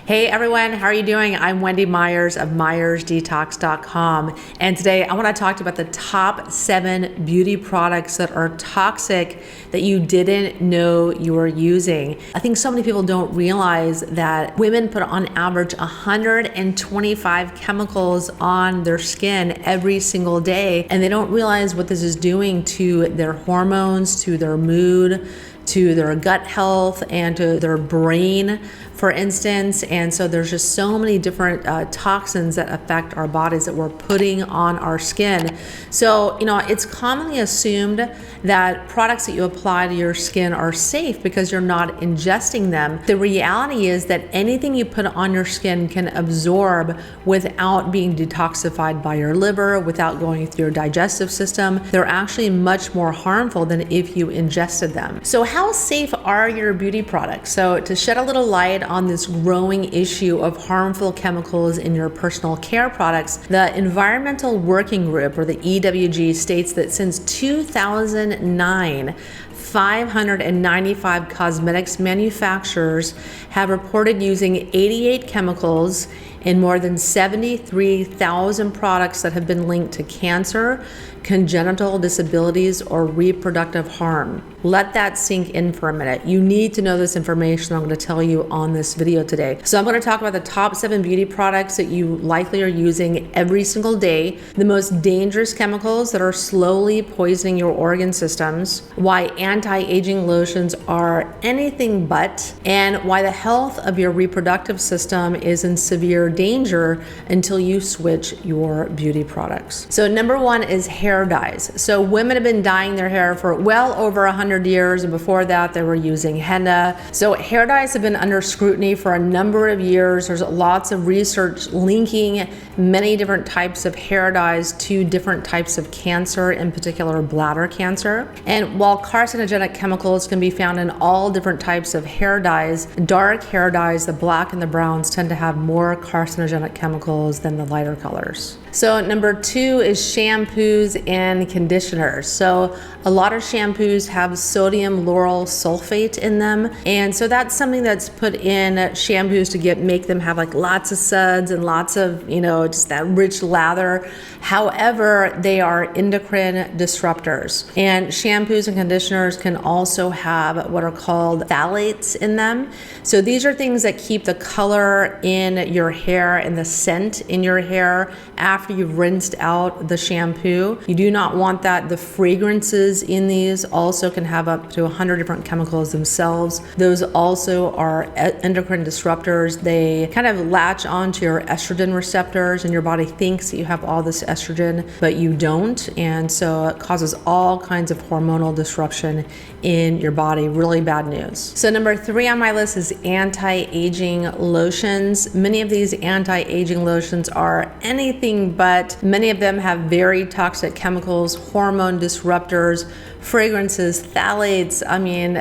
Hey everyone, how are you doing? I'm Wendy Myers of MyersDetox.com, and today I want to talk to you about the top 7 beauty products that are toxic that you didn't know you were using. I think so many people don't realize that women put on average 125 chemicals on their skin every single day, and they don't realize what this is doing to their hormones, to their mood, to their gut health, and to their brain, for instance. And so there's just so many different toxins that affect our bodies that we're putting on our skin. So, it's commonly assumed that products that you apply to your skin are safe because you're not ingesting them. The reality is that anything you put on your skin can absorb without being detoxified by your liver, without going through your digestive system. They're actually much more harmful than if you ingested them. So how safe are your beauty products? So to shed a little light on this growing issue of harmful chemicals in your personal care products, the Environmental Working Group, or the EWG, states that since 2009, 595 cosmetics manufacturers have reported using 88 chemicals in more than 73,000 products that have been linked to cancer, congenital disabilities, or reproductive harm. Let that sink in for a minute. You need to know this information I'm going to tell you on this video today. So I'm going to talk about the top 7 beauty products that you likely are using every single day, the most dangerous chemicals that are slowly poisoning your organ systems, why anti-aging lotions are anything but, and why the health of your reproductive system is in severe danger until you switch your beauty products. So number 1 is hair dyes. So women have been dyeing their hair for well over 100 years, and before that they were using henna. So hair dyes have been under scrutiny for a number of years. There's lots of research linking many different types of hair dyes to different types of cancer, in particular bladder cancer. And while carcinogenic chemicals can be found in all different types of hair dyes, dark hair dyes, the black and the browns, tend to have more carcinogenic chemicals than the lighter colors. So number 2 is shampoos and conditioners. So a lot of shampoos have sodium lauryl sulfate in them, and so that's something that's put in shampoos to make them have like lots of suds and lots of just that rich lather. However, they are endocrine disruptors, and shampoos and conditioners can also have what are called phthalates in them. So these are things that keep the color in your hair and the scent in your hair after you've rinsed out the shampoo. You do not want that. The fragrances in these also can have up to 100 different chemicals themselves. Those also are endocrine disruptors. They kind of latch onto your estrogen receptors, and your body thinks that you have all this estrogen, but you don't. And so it causes all kinds of hormonal disruption in your body. Really bad news. So number 3 on my list is anti-aging lotions. Many of these anti-aging lotions are anything but. Many of them have very toxic chemicals, hormone disruptors, fragrances, phthalates.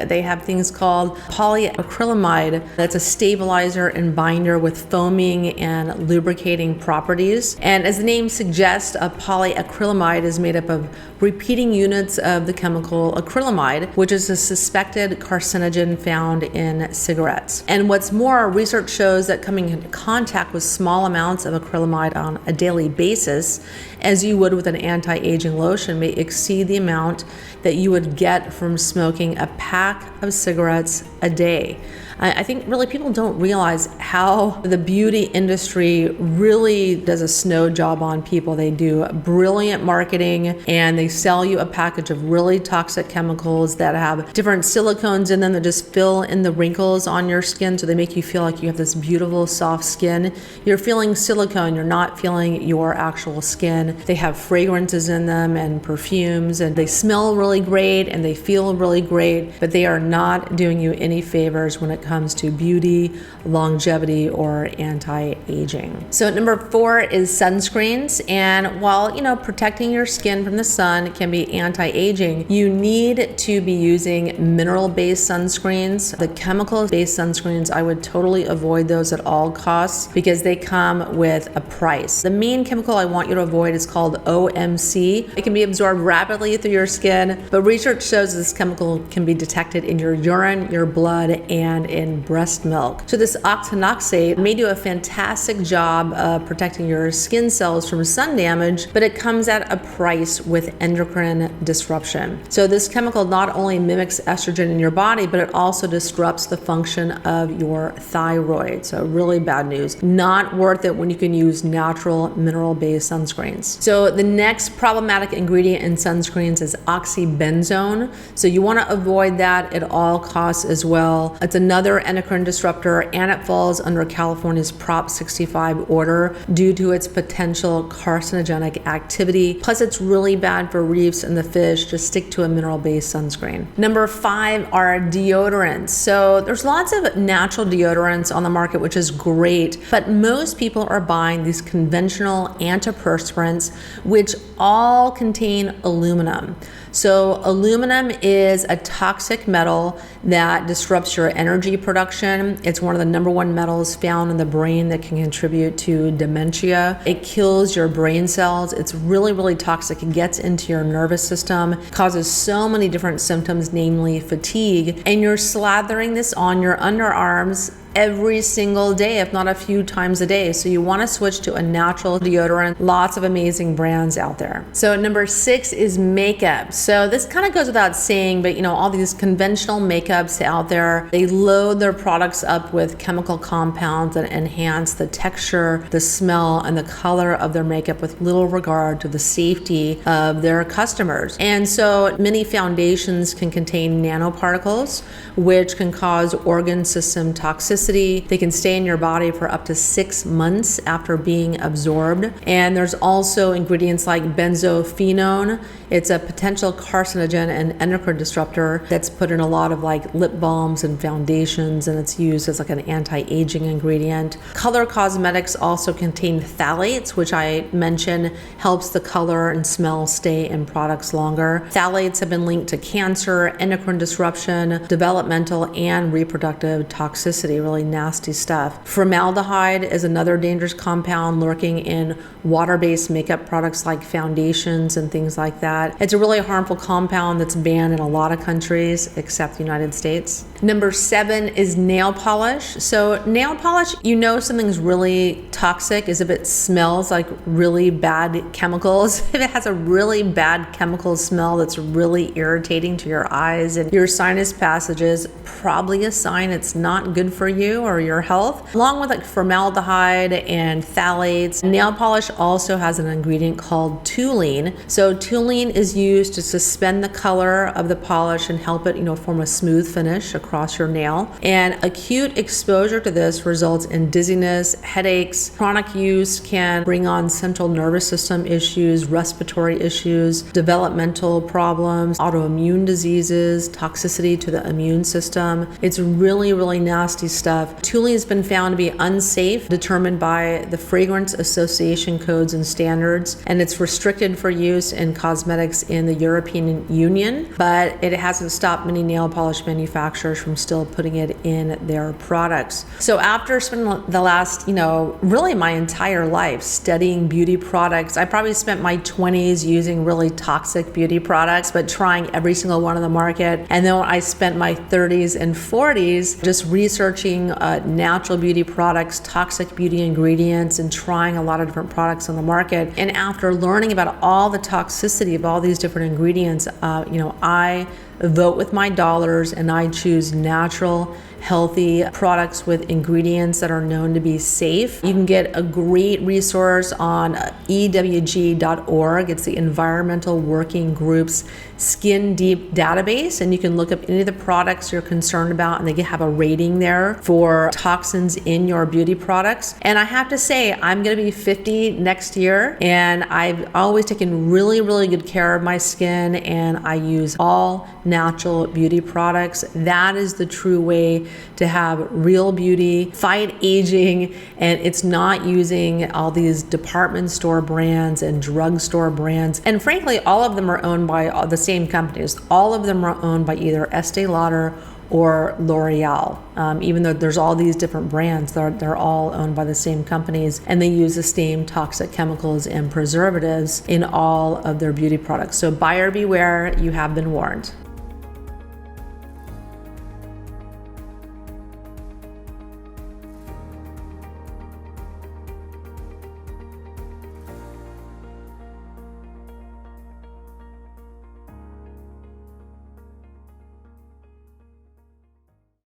They have things called polyacrylamide. That's a stabilizer and binder with foaming and lubricating properties. And as the name suggests, a polyacrylamide is made up of repeating units of the chemical acrylamide, which is a suspected carcinogen found in cigarettes. And what's more, research shows that coming into contact with small amounts of acrylamide on a daily basis, as you would with an anti-aging lotion, may exceed the amount that you would get from smoking a pack of cigarettes a day. I think really people don't realize how the beauty industry really does a snow job on people. They do brilliant marketing, and they sell you a package of really toxic chemicals that have different silicones in them that just fill in the wrinkles on your skin, so they make you feel like you have this beautiful soft skin. You're feeling silicone, you're not feeling your actual skin. They have fragrances in them and perfumes, and they smell really great and they feel really great, but they are not doing you any favors when it comes to beauty, longevity, or anti-aging. So number 4 is sunscreens. And while protecting your skin from the sun can be anti-aging, you need to be using mineral-based sunscreens. The chemical-based sunscreens, I would totally avoid those at all costs because they come with a price. The main chemical I want you to avoid It's called OMC. It can be absorbed rapidly through your skin, but research shows this chemical can be detected in your urine, your blood, and in breast milk. So this octinoxate may do a fantastic job of protecting your skin cells from sun damage, but it comes at a price with endocrine disruption. So this chemical not only mimics estrogen in your body, but it also disrupts the function of your thyroid. So really bad news. Not worth it when you can use natural mineral-based sunscreens. So the next problematic ingredient in sunscreens is oxybenzone. So you want to avoid that at all costs as well. It's another endocrine disruptor, and it falls under California's Prop 65 order due to its potential carcinogenic activity. Plus, it's really bad for reefs and the fish. Just stick to a mineral-based sunscreen. Number 5 are deodorants. So there's lots of natural deodorants on the market, which is great, but most people are buying these conventional antiperspirants, which all contain aluminum. So aluminum is a toxic metal that disrupts your energy production. It's one of the number 1 metals found in the brain that can contribute to dementia. It kills your brain cells. It's really, really toxic. It gets into your nervous system, causes so many different symptoms, namely fatigue. And you're slathering this on your underarms every single day, if not a few times a day. So you want to switch to a natural deodorant. Lots of amazing brands out there. So number 6 is makeup. So this kind of goes without saying, but all these conventional makeups out there, they load their products up with chemical compounds that enhance the texture, the smell, and the color of their makeup with little regard to the safety of their customers. And so many foundations can contain nanoparticles, which can cause organ system toxicity. They can stay in your body for up to 6 months after being absorbed. And there's also ingredients like benzophenone. It's a potential carcinogen and endocrine disruptor that's put in a lot of like lip balms and foundations, and it's used as like an anti-aging ingredient. Color cosmetics also contain phthalates, which I mentioned helps the color and smell stay in products longer. Phthalates have been linked to cancer, endocrine disruption, developmental and reproductive toxicity. Really nasty stuff. Formaldehyde is another dangerous compound lurking in water-based makeup products like foundations and things like that. It's a really harmful compound that's banned in a lot of countries except the United States. Number 7 is nail polish. So nail polish, something's really toxic is if it smells like really bad chemicals. If it has a really bad chemical smell that's really irritating to your eyes and your sinus passages, probably a sign it's not good for you or your health. Along with like formaldehyde and phthalates, nail polish also has an ingredient called toluene. So toluene is used to suspend the color of the polish and help it, form a smooth finish across your nail. And acute exposure to this results in dizziness, headaches. Chronic use can bring on central nervous system issues, respiratory issues, developmental problems, autoimmune diseases, toxicity to the immune system. It's really, really nasty stuff. Toluene has been found to be unsafe, determined by the Fragrance Association codes and standards, and it's restricted for use in cosmetics in the European Union, but it hasn't stopped many nail polish manufacturers from still putting it in their products. So after spending the last, really my entire life studying beauty products, I probably spent my 20s using really toxic beauty products, but trying every single one on the market. And then I spent my 30s and 40s just researching natural beauty products, toxic beauty ingredients, and trying a lot of different products on the market. And after learning about all the toxicity of all these different ingredients, I vote with my dollars and I choose natural, healthy products with ingredients that are known to be safe. You can get a great resource on EWG.org. It's the Environmental Working Group's Skin Deep database, and you can look up any of the products you're concerned about, and they have a rating there for toxins in your beauty products. And I have to say, I'm going to be 50 next year, and I've always taken really, really good care of my skin, and I use all natural beauty products. That is the true way to have real beauty, fight aging, and it's not using all these department store brands and drugstore brands. And frankly, all of them are owned by the same companies. All of them are owned by either Estee Lauder or L'Oreal. Even though there's all these different brands, they're all owned by the same companies, and they use the same toxic chemicals and preservatives in all of their beauty products. So buyer beware, you have been warned.